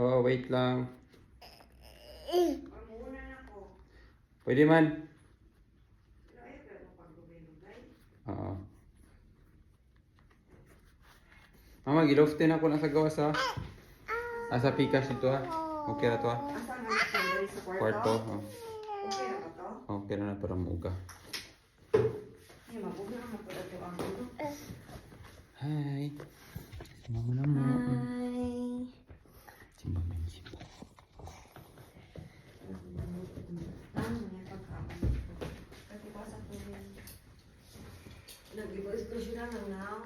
Oh, wait lang. Muna na ko. Pwede man. Oo. Mama, giloftin ako na sa gawas ha. Sa pikas ito ha. Okay na to ha. Asan ang sandali sa Kwarto. kwarto? Okay na ba to? Okay na para muuga. Ay, mabuti na po ito ang ulo. Hi. Mama na mo. Hi. Simbang na simbang. Ano niya pagkaman? Kasi pa sa tuloy. Nag-ibos ko siya ng now.